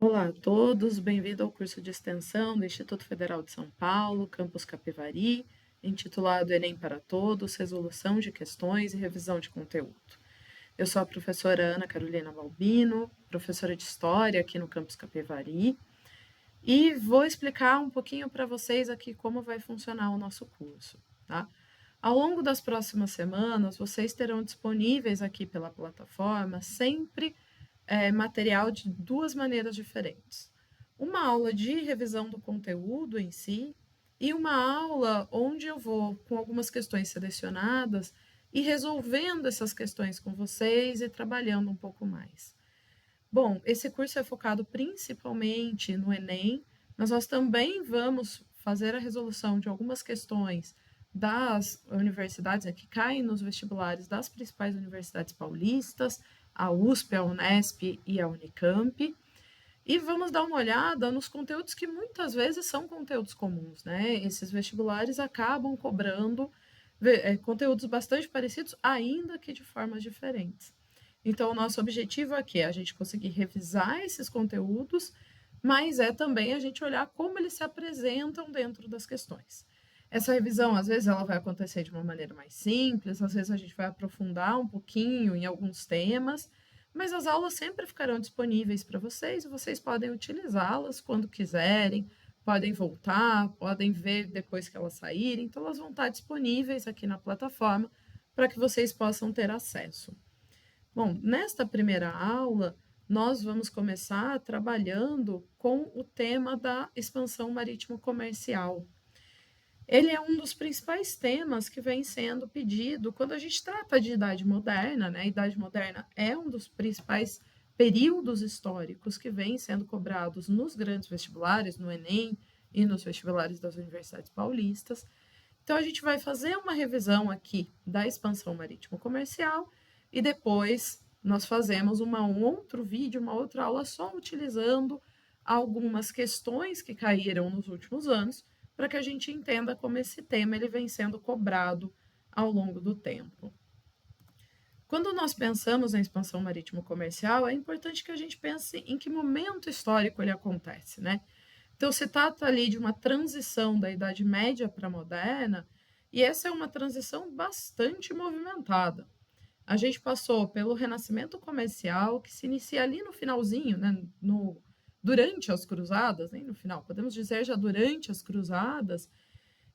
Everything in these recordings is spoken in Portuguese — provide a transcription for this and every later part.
Olá a todos, bem-vindo ao curso de extensão do Instituto Federal de São Paulo, campus Capivari, intitulado Enem para Todos, Resolução de Questões e Revisão de Conteúdo. Eu sou a professora Ana Carolina Balbino, professora de História aqui no campus Capivari, e vou explicar um pouquinho para vocês aqui como vai funcionar o nosso curso, tá? Ao longo das próximas semanas, vocês terão disponíveis aqui pela plataforma sempre material de duas maneiras diferentes. Uma aula de revisão do conteúdo em si e uma aula onde eu vou com algumas questões selecionadas e resolvendo essas questões com vocês e trabalhando um pouco mais. Bom, esse curso é focado principalmente no Enem, mas nós também vamos fazer a resolução de algumas questões das universidades que caem nos vestibulares das principais universidades paulistas, a USP, a Unesp e a Unicamp. E vamos dar uma olhada nos conteúdos que muitas vezes são conteúdos comuns, né? Esses vestibulares acabam cobrando conteúdos bastante parecidos, ainda que de formas diferentes. Então, o nosso objetivo aqui é a gente conseguir revisar esses conteúdos, mas é também a gente olhar como eles se apresentam dentro das questões. Essa revisão, às vezes, ela vai acontecer de uma maneira mais simples, às vezes a gente vai aprofundar um pouquinho em alguns temas, mas as aulas sempre ficarão disponíveis para vocês e vocês podem utilizá-las quando quiserem, podem voltar, podem ver depois que elas saírem, então elas vão estar disponíveis aqui na plataforma para que vocês possam ter acesso. Bom, nesta primeira aula, nós vamos começar trabalhando com o tema da expansão marítimo-comercial. Ele é um dos principais temas que vem sendo pedido quando a gente trata de Idade Moderna, né? A Idade Moderna é um dos principais períodos históricos que vem sendo cobrados nos grandes vestibulares, no Enem e nos vestibulares das universidades paulistas. Então, a gente vai fazer uma revisão aqui da expansão marítimo-comercial e depois nós fazemos um outro vídeo, uma outra aula só utilizando algumas questões que caíram nos últimos anos para que a gente entenda como esse tema ele vem sendo cobrado ao longo do tempo. Quando nós pensamos em expansão marítimo-comercial, é importante que a gente pense em que momento histórico ele acontece, né? Então, se trata ali de uma transição da Idade Média para a Moderna, e essa é uma transição bastante movimentada. A gente passou pelo Renascimento Comercial, que se inicia ali no finalzinho, né, durante as Cruzadas, nem no final, podemos dizer já durante as Cruzadas,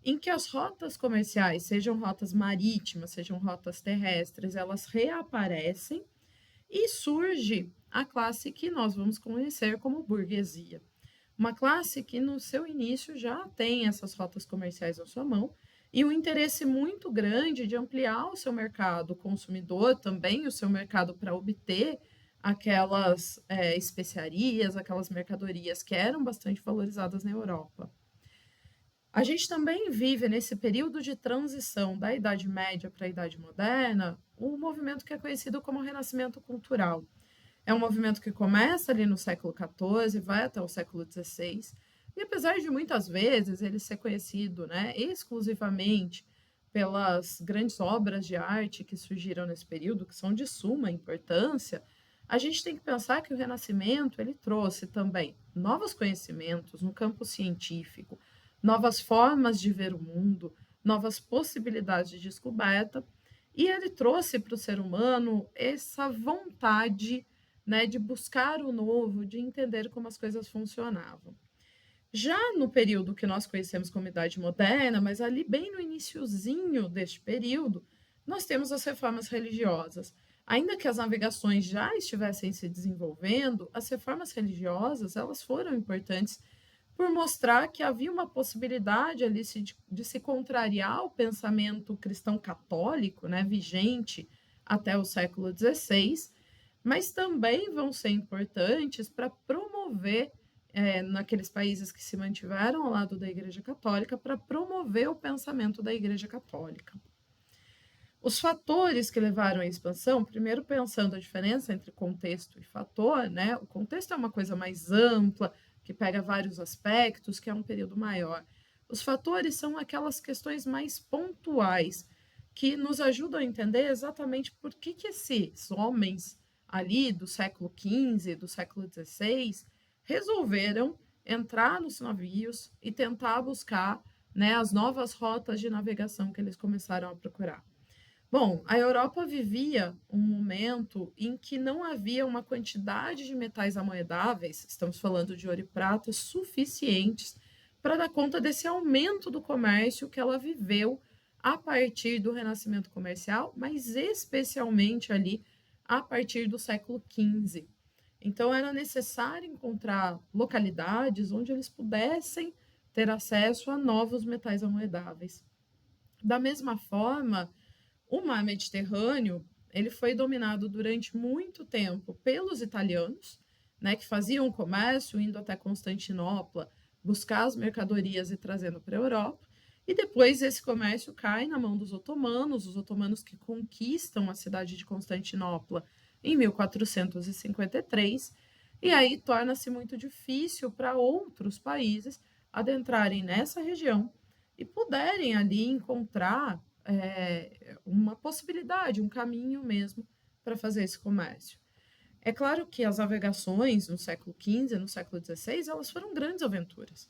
em que as rotas comerciais, sejam rotas marítimas, sejam rotas terrestres, elas reaparecem e surge a classe que nós vamos conhecer como burguesia. Uma classe que no seu início já tem essas rotas comerciais à sua mão e um interesse muito grande de ampliar o seu mercado consumidor, também o seu mercado para obter aquelas especiarias, aquelas mercadorias que eram bastante valorizadas na Europa. A gente também vive nesse período de transição da Idade Média para a Idade Moderna um movimento que é conhecido como Renascimento Cultural. É um movimento que começa ali no século XIV, vai até o século XVI, e apesar de muitas vezes ele ser conhecido, né, exclusivamente pelas grandes obras de arte que surgiram nesse período, que são de suma importância, a gente tem que pensar que o Renascimento ele trouxe também novos conhecimentos no campo científico, novas formas de ver o mundo, novas possibilidades de descoberta, e ele trouxe para o ser humano essa vontade, né, de buscar o novo, de entender como as coisas funcionavam. Já no período que nós conhecemos como Idade Moderna, mas ali bem no iniciozinho deste período, nós temos as reformas religiosas. Ainda que as navegações já estivessem se desenvolvendo, as reformas religiosas elas foram importantes por mostrar que havia uma possibilidade ali de se contrariar o pensamento cristão católico, né, vigente até o século XVI, mas também vão ser importantes para promover, naqueles países que se mantiveram ao lado da Igreja Católica, para promover o pensamento da Igreja Católica. Os fatores que levaram à expansão, primeiro pensando a diferença entre contexto e fator, né? O contexto é uma coisa mais ampla, que pega vários aspectos, que é um período maior. Os fatores são aquelas questões mais pontuais, que nos ajudam a entender exatamente por que esses homens ali do século XV, do século XVI, resolveram entrar nos navios e tentar buscar, né, as novas rotas de navegação que eles começaram a procurar. Bom, a Europa vivia um momento em que não havia uma quantidade de metais amoedáveis, estamos falando de ouro e prata, suficientes para dar conta desse aumento do comércio que ela viveu a partir do Renascimento Comercial, mas especialmente ali a partir do século XV. Então, era necessário encontrar localidades onde eles pudessem ter acesso a novos metais amoedáveis. Da mesma forma, o mar Mediterrâneo, ele foi dominado durante muito tempo pelos italianos, né, que faziam comércio indo até Constantinopla, buscar as mercadorias e trazendo para a Europa. E depois esse comércio cai na mão dos otomanos, os otomanos que conquistam a cidade de Constantinopla em 1453, e aí torna-se muito difícil para outros países adentrarem nessa região e puderem ali encontrar uma possibilidade, um caminho mesmo para fazer esse comércio. É claro que as navegações no século XV, no século XVI, elas foram grandes aventuras.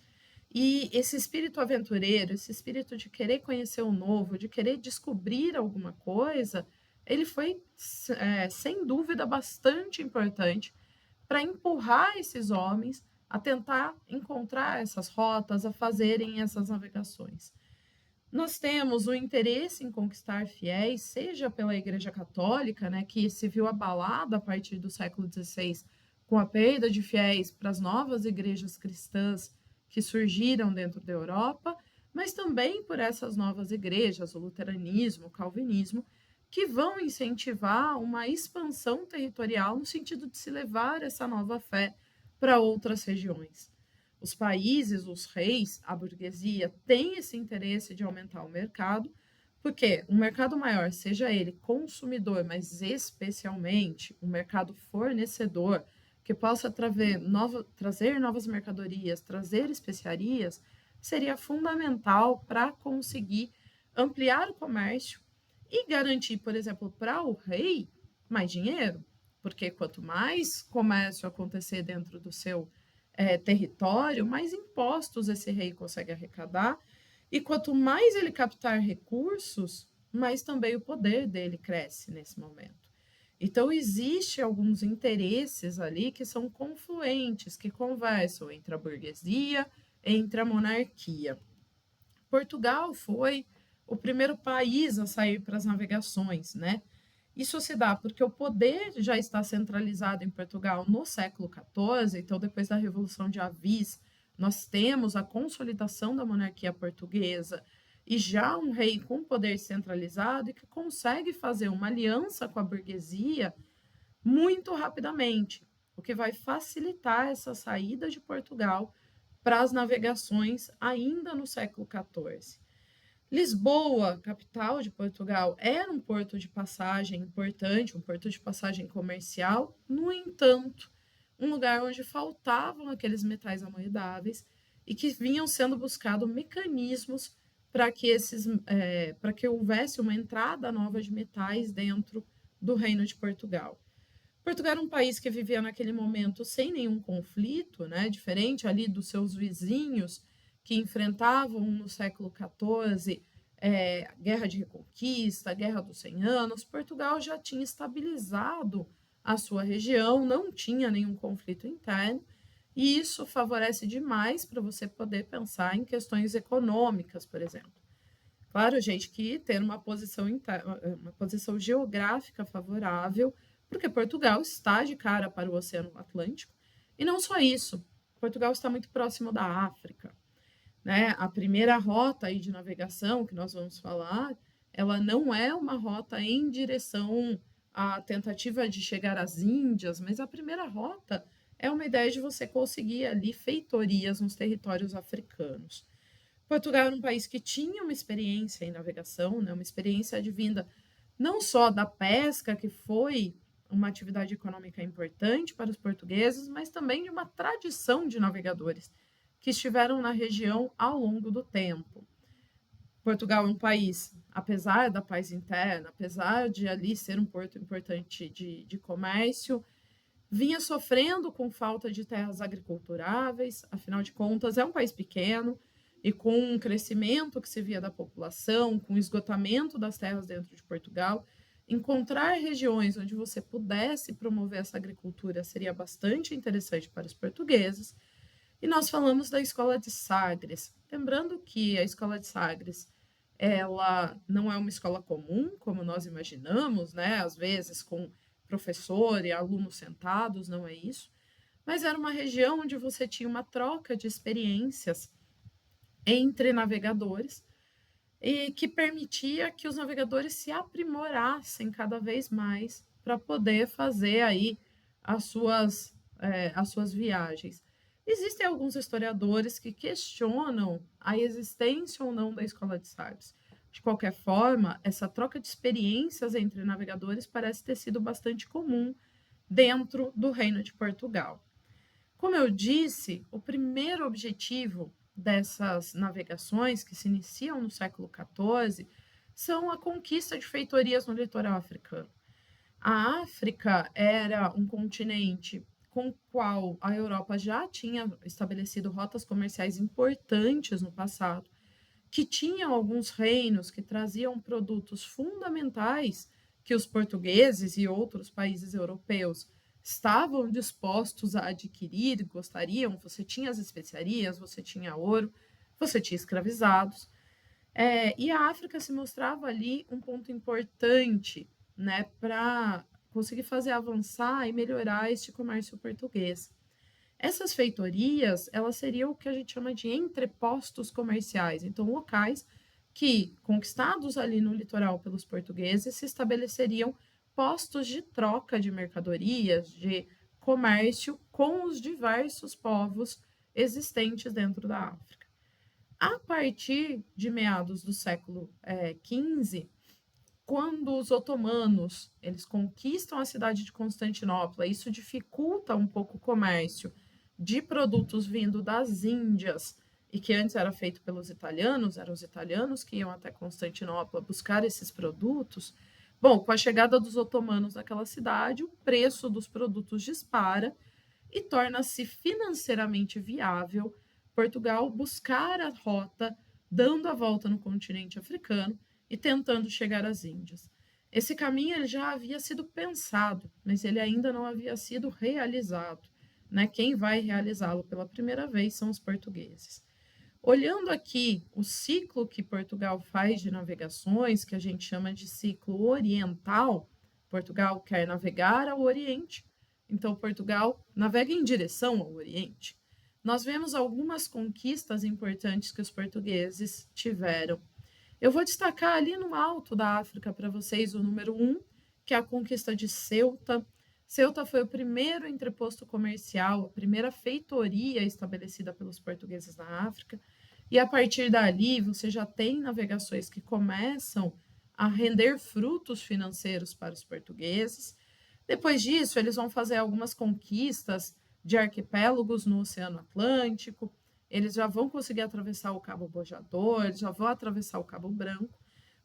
E esse espírito aventureiro, esse espírito de querer conhecer o novo, de querer descobrir alguma coisa, ele foi, sem dúvida, bastante importante para empurrar esses homens a tentar encontrar essas rotas, a fazerem essas navegações. Nós temos o interesse em conquistar fiéis, seja pela Igreja Católica, né, que se viu abalada a partir do século XVI com a perda de fiéis para as novas igrejas cristãs que surgiram dentro da Europa, mas também por essas novas igrejas, o luteranismo, o calvinismo, que vão incentivar uma expansão territorial no sentido de se levar essa nova fé para outras regiões. Os países, os reis, a burguesia tem esse interesse de aumentar o mercado, porque um mercado maior, seja ele consumidor, mas especialmente um mercado fornecedor, que possa trazer novas mercadorias, trazer especiarias, seria fundamental para conseguir ampliar o comércio e garantir, por exemplo, para o rei mais dinheiro, porque quanto mais comércio acontecer dentro do seu território, mais impostos esse rei consegue arrecadar, e quanto mais ele captar recursos, mais também o poder dele cresce nesse momento. Então, existe alguns interesses ali que são confluentes, que conversam entre a burguesia, entre a monarquia. Portugal foi o primeiro país a sair para as navegações, né? Isso se dá porque o poder já está centralizado em Portugal no século XIV, então, depois da Revolução de Avis, nós temos a consolidação da monarquia portuguesa e já um rei com poder centralizado e que consegue fazer uma aliança com a burguesia muito rapidamente, o que vai facilitar essa saída de Portugal para as navegações ainda no século XIV. Lisboa, capital de Portugal, era um porto de passagem importante, um porto de passagem comercial, no entanto, um lugar onde faltavam aqueles metais amoedáveis e que vinham sendo buscados mecanismos para que houvesse uma entrada nova de metais dentro do Reino de Portugal. Portugal era um país que vivia naquele momento sem nenhum conflito, né? Diferente ali dos seus vizinhos que enfrentavam no século XIV guerra de reconquista, guerra dos 100 anos. Portugal já tinha estabilizado a sua região, não tinha nenhum conflito interno, e isso favorece demais para você poder pensar em questões econômicas, por exemplo. Claro, gente, que ter uma posição geográfica favorável, porque Portugal está de cara para o Oceano Atlântico, e não só isso, Portugal está muito próximo da África, né? A primeira rota aí de navegação que nós vamos falar, ela não é uma rota em direção à tentativa de chegar às Índias, mas a primeira rota é uma ideia de você conseguir ali feitorias nos territórios africanos. Portugal era um país que tinha uma experiência em navegação, né, uma experiência advinda não só da pesca, que foi uma atividade econômica importante para os portugueses, mas também de uma tradição de navegadores que estiveram na região ao longo do tempo. Portugal é um país, apesar da paz interna, apesar de ali ser um porto importante de comércio, vinha sofrendo com falta de terras agriculturáveis, afinal de contas, é um país pequeno, e com um crescimento que se via da população, com o esgotamento das terras dentro de Portugal, encontrar regiões onde você pudesse promover essa agricultura seria bastante interessante para os portugueses. E nós falamos da Escola de Sagres. Lembrando que a Escola de Sagres, ela não é uma escola comum, como nós imaginamos, né? Às vezes com professor e alunos sentados, não é isso. Mas era uma região onde você tinha uma troca de experiências entre navegadores e que permitia que os navegadores se aprimorassem cada vez mais para poder fazer aí as suas viagens. Existem alguns historiadores que questionam a existência ou não da escola de Sagres. De qualquer forma, essa troca de experiências entre navegadores parece ter sido bastante comum dentro do Reino de Portugal. Como eu disse, o primeiro objetivo dessas navegações, que se iniciam no século XIV, são a conquista de feitorias no litoral africano. A África era um continente com o qual a Europa já tinha estabelecido rotas comerciais importantes no passado, que tinham alguns reinos que traziam produtos fundamentais que os portugueses e outros países europeus estavam dispostos a adquirir, gostariam. Você tinha as especiarias, você tinha ouro, você tinha escravizados. E a África se mostrava ali um ponto importante, né, para conseguir fazer avançar e melhorar este comércio português. Essas feitorias, elas seriam o que a gente chama de entrepostos comerciais, então locais que, conquistados ali no litoral pelos portugueses, se estabeleceriam postos de troca de mercadorias, de comércio com os diversos povos existentes dentro da África. A partir de meados do século XV, quando os otomanos eles conquistam a cidade de Constantinopla, isso dificulta um pouco o comércio de produtos vindo das Índias e que antes era feito pelos italianos, eram os italianos que iam até Constantinopla buscar esses produtos. Bom, com a chegada dos otomanos naquela cidade, o preço dos produtos dispara e torna-se financeiramente viável Portugal buscar a rota, dando a volta no continente africano e tentando chegar às Índias. Esse caminho ele já havia sido pensado, mas ele ainda não havia sido realizado. Né? Quem vai realizá-lo pela primeira vez são os portugueses. Olhando aqui o ciclo que Portugal faz de navegações, que a gente chama de ciclo oriental, Portugal quer navegar ao Oriente, então Portugal navega em direção ao Oriente. Nós vemos algumas conquistas importantes que os portugueses tiveram. Eu vou destacar ali no alto da África para vocês o número 1, que é a conquista de Ceuta. Ceuta foi o primeiro entreposto comercial, a primeira feitoria estabelecida pelos portugueses na África, e a partir dali você já tem navegações que começam a render frutos financeiros para os portugueses. Depois disso, eles vão fazer algumas conquistas de arquipélagos no Oceano Atlântico, eles já vão conseguir atravessar o Cabo Bojador, eles já vão atravessar o Cabo Branco,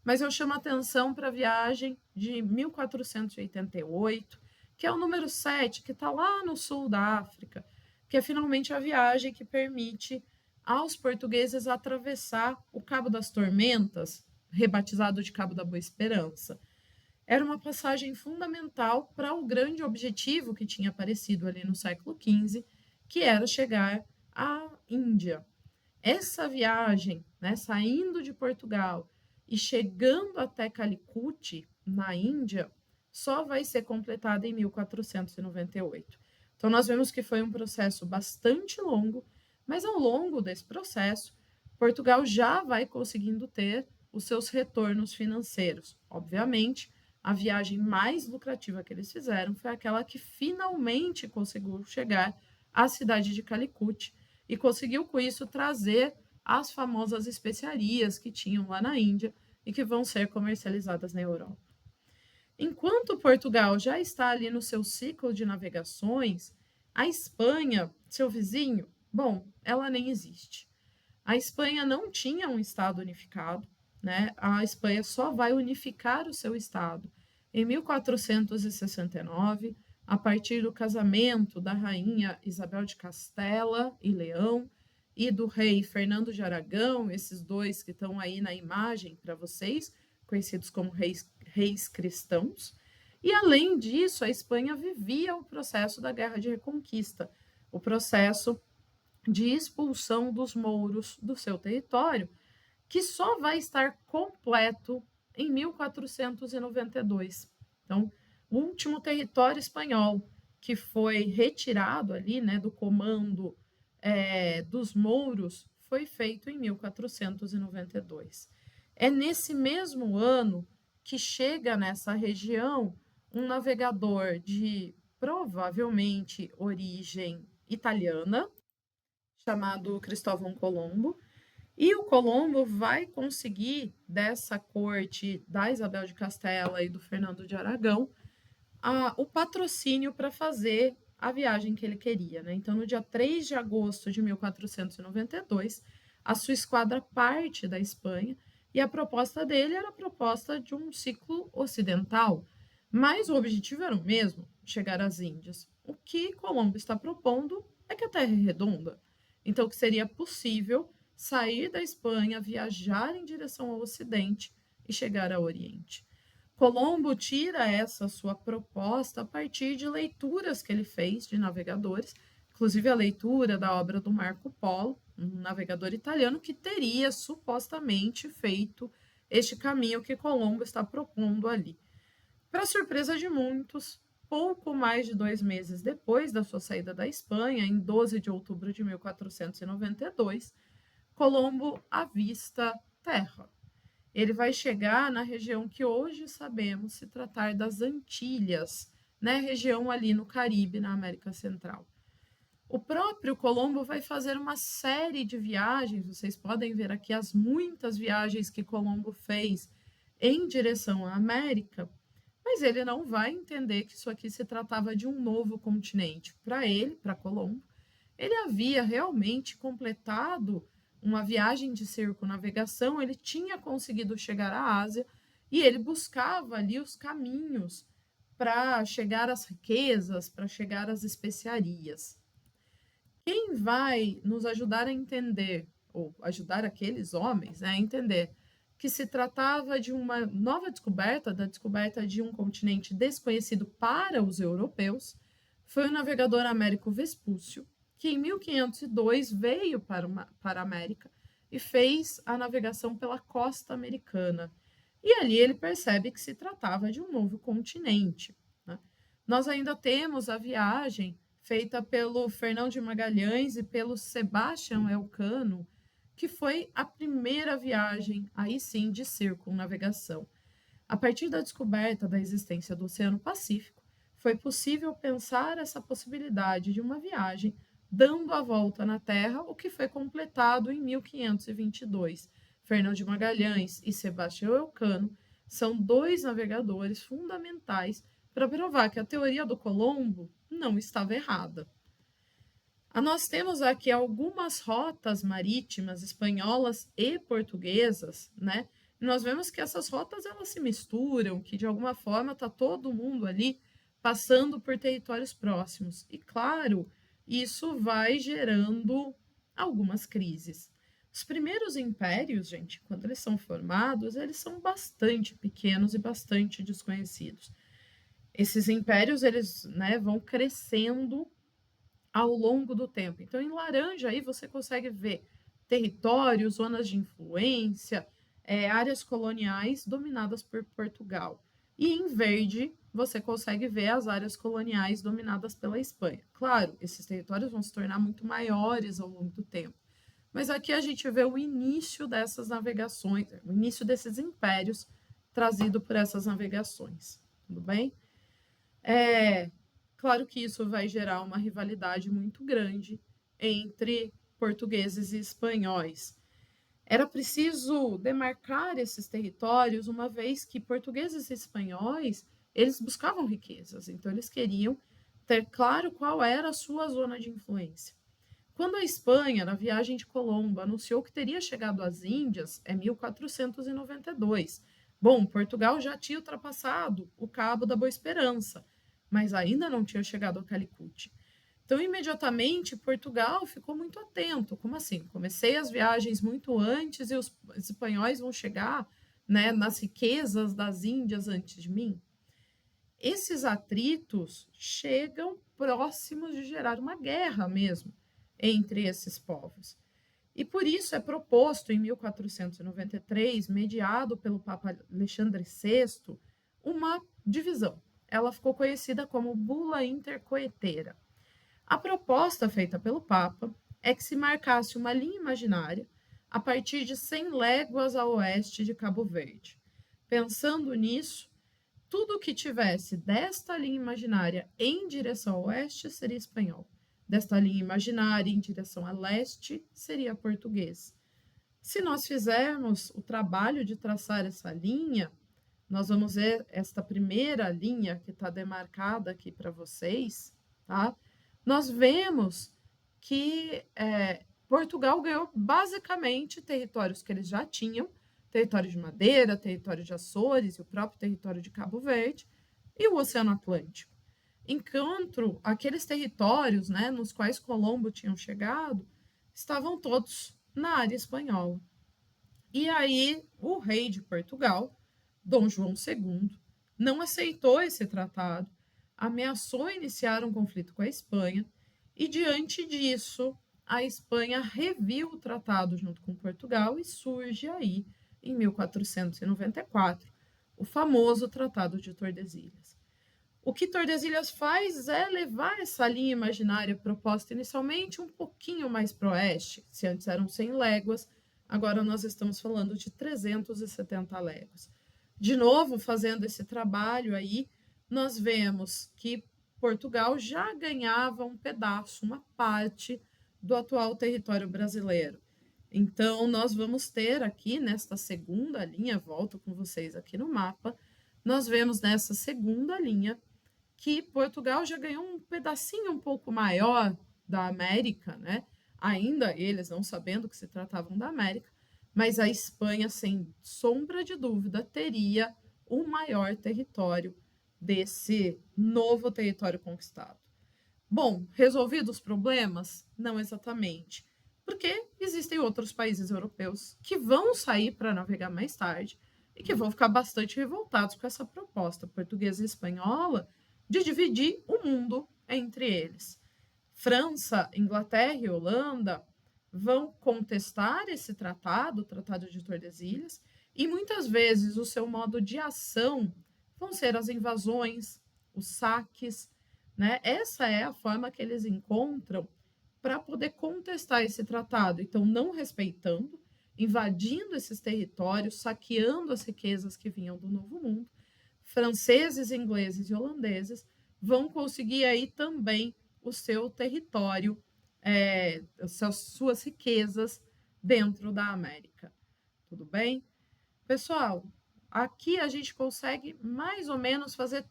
mas eu chamo a atenção para a viagem de 1488, que é o número 7, que está lá no sul da África, que é finalmente a viagem que permite aos portugueses atravessar o Cabo das Tormentas, rebatizado de Cabo da Boa Esperança. Era uma passagem fundamental para o grande objetivo que tinha aparecido ali no século XV, que era chegar à Índia. Essa viagem, né, saindo de Portugal e chegando até Calicut, na Índia, só vai ser completada em 1498. Então, nós vemos que foi um processo bastante longo, mas ao longo desse processo, Portugal já vai conseguindo ter os seus retornos financeiros. Obviamente, a viagem mais lucrativa que eles fizeram foi aquela que finalmente conseguiu chegar à cidade de Calicut e conseguiu, com isso, trazer as famosas especiarias que tinham lá na Índia e que vão ser comercializadas na Europa. Enquanto Portugal já está ali no seu ciclo de navegações, a Espanha, seu vizinho, bom, ela nem existe. A Espanha não tinha um Estado unificado, né? A Espanha só vai unificar o seu Estado em 1469, a partir do casamento da rainha Isabel de Castela e Leão e do rei Fernando de Aragão, esses dois que estão aí na imagem para vocês, conhecidos como reis cristãos. E, além disso, a Espanha vivia o processo da Guerra de Reconquista, o processo de expulsão dos mouros do seu território, que só vai estar completo em 1492. Então, o último território espanhol que foi retirado ali, né, do comando dos mouros foi feito em 1492. É nesse mesmo ano que chega nessa região um navegador de provavelmente origem italiana, chamado Cristóvão Colombo, e o Colombo vai conseguir, dessa corte da Isabel de Castela e do Fernando de Aragão, o patrocínio para fazer a viagem que ele queria. Né? Então, no dia 3 de agosto de 1492, a sua esquadra parte da Espanha e a proposta dele era a proposta de um ciclo ocidental, mas o objetivo era o mesmo, chegar às Índias. O que Colombo está propondo é que a Terra é redonda, então que seria possível sair da Espanha, viajar em direção ao Ocidente e chegar ao Oriente. Colombo tira essa sua proposta a partir de leituras que ele fez de navegadores, inclusive a leitura da obra do Marco Polo, um navegador italiano que teria supostamente feito este caminho que Colombo está propondo ali. Para surpresa de muitos, pouco mais de 2 meses depois da sua saída da Espanha, em 12 de outubro de 1492, Colombo avista terra. Ele vai chegar na região que hoje sabemos se tratar das Antilhas, né? Região ali no Caribe, na América Central. O próprio Colombo vai fazer uma série de viagens, vocês podem ver aqui as muitas viagens que Colombo fez em direção à América, mas ele não vai entender que isso aqui se tratava de um novo continente. Para ele, para Colombo, ele havia realmente completado uma viagem de circunnavegação, ele tinha conseguido chegar à Ásia e ele buscava ali os caminhos para chegar às riquezas, para chegar às especiarias. Quem vai nos ajudar a entender, ou ajudar aqueles homens, né, a entender que se tratava de uma nova descoberta, da descoberta de um continente desconhecido para os europeus, foi o navegador Américo Vespúcio, que em 1502 veio para a América e fez a navegação pela costa americana. E ali ele percebe que se tratava de um novo continente. Né? Nós ainda temos a viagem feita pelo Fernão de Magalhães e pelo Sebastião Elcano, que foi a primeira viagem, aí sim, de circunnavegação. A partir da descoberta da existência do Oceano Pacífico, foi possível pensar essa possibilidade de uma viagem dando a volta na Terra, o que foi completado em 1522. Fernão de Magalhães e Sebastião Elcano são dois navegadores fundamentais para provar que a teoria do Colombo não estava errada. Nós temos aqui algumas rotas marítimas espanholas e portuguesas, né? E nós vemos que essas rotas elas se misturam, que de alguma forma está todo mundo ali passando por territórios próximos. E claro, isso vai gerando algumas crises. Os primeiros impérios, gente, quando eles são formados, eles são bastante pequenos e bastante desconhecidos. Esses impérios, eles, né, vão crescendo ao longo do tempo. Então, em laranja, aí você consegue ver territórios, zonas de influência, áreas coloniais dominadas por Portugal. E em verde, você consegue ver as áreas coloniais dominadas pela Espanha. Claro, esses territórios vão se tornar muito maiores ao longo do tempo. Mas aqui a gente vê o início dessas navegações, o início desses impérios trazido por essas navegações. Tudo bem? Claro que isso vai gerar uma rivalidade muito grande entre portugueses e espanhóis. Era preciso demarcar esses territórios, uma vez que portugueses e espanhóis, eles buscavam riquezas, então eles queriam ter claro qual era a sua zona de influência. Quando a Espanha, na viagem de Colombo, anunciou que teria chegado às Índias, é 1492. Bom, Portugal já tinha ultrapassado o Cabo da Boa Esperança, mas ainda não tinha chegado a Calicut. Então, imediatamente, Portugal ficou muito atento. Como assim? Comecei as viagens muito antes e os espanhóis vão chegar, né, nas riquezas das Índias antes de mim? Esses atritos chegam próximos de gerar uma guerra mesmo entre esses povos. E por isso é proposto, em 1493, mediado pelo Papa Alexandre VI, uma divisão. Ela ficou conhecida como Bula Intercoetera. A proposta feita pelo Papa é que se marcasse uma linha imaginária a partir de 100 léguas a oeste de Cabo Verde. Pensando nisso, tudo que tivesse desta linha imaginária em direção ao oeste seria espanhol. Desta linha imaginária em direção a leste seria português. Se nós fizermos o trabalho de traçar essa linha, nós vamos ver esta primeira linha que está demarcada aqui para vocês, tá? Nós vemos que Portugal ganhou basicamente territórios que eles já tinham, território de Madeira, território de Açores e o próprio território de Cabo Verde e o Oceano Atlântico. Enquanto aqueles territórios, né, nos quais Colombo tinham chegado, estavam todos na área espanhola. E aí o rei de Portugal, Dom João II, não aceitou esse tratado, ameaçou iniciar um conflito com a Espanha e, diante disso, a Espanha reviu o tratado junto com Portugal e surge aí, em 1494, o famoso Tratado de Tordesilhas. O que Tordesilhas faz é levar essa linha imaginária proposta inicialmente um pouquinho mais para o oeste. Se antes eram 100 léguas, agora nós estamos falando de 370 léguas. De novo, fazendo esse trabalho aí, nós vemos que Portugal já ganhava um pedaço, uma parte do atual território brasileiro. Então, nós vamos ter aqui nesta segunda linha, volto com vocês aqui no mapa, nós vemos nessa segunda linha que Portugal já ganhou um pedacinho um pouco maior da América, né? Ainda eles não sabendo que se tratavam da América, mas a Espanha, sem sombra de dúvida, teria o maior território desse novo território conquistado. Bom, resolvidos os problemas? Não exatamente, porque existem outros países europeus que vão sair para navegar mais tarde e que vão ficar bastante revoltados com essa proposta portuguesa e espanhola de dividir o mundo entre eles. França, Inglaterra e Holanda vão contestar esse tratado, o Tratado de Tordesilhas, e muitas vezes o seu modo de ação vão ser as invasões, os saques, né? Essa é a forma que eles encontram para poder contestar esse tratado. Então, não respeitando, invadindo esses territórios, saqueando as riquezas que vinham do Novo Mundo, franceses, ingleses e holandeses vão conseguir aí também o seu território, suas riquezas dentro da América. Tudo bem? Pessoal, aqui a gente consegue mais ou menos fazer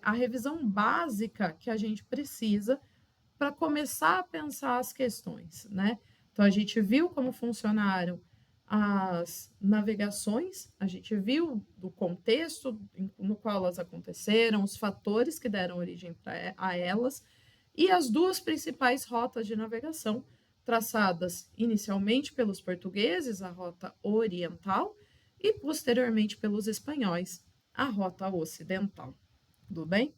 a revisão básica que a gente precisa para começar a pensar as questões, né? Então, a gente viu como funcionaram as navegações, a gente viu o contexto no qual elas aconteceram, os fatores que deram origem a elas, e as duas principais rotas de navegação, traçadas inicialmente pelos portugueses, a rota oriental, e posteriormente pelos espanhóis, a rota ocidental. Tudo bem?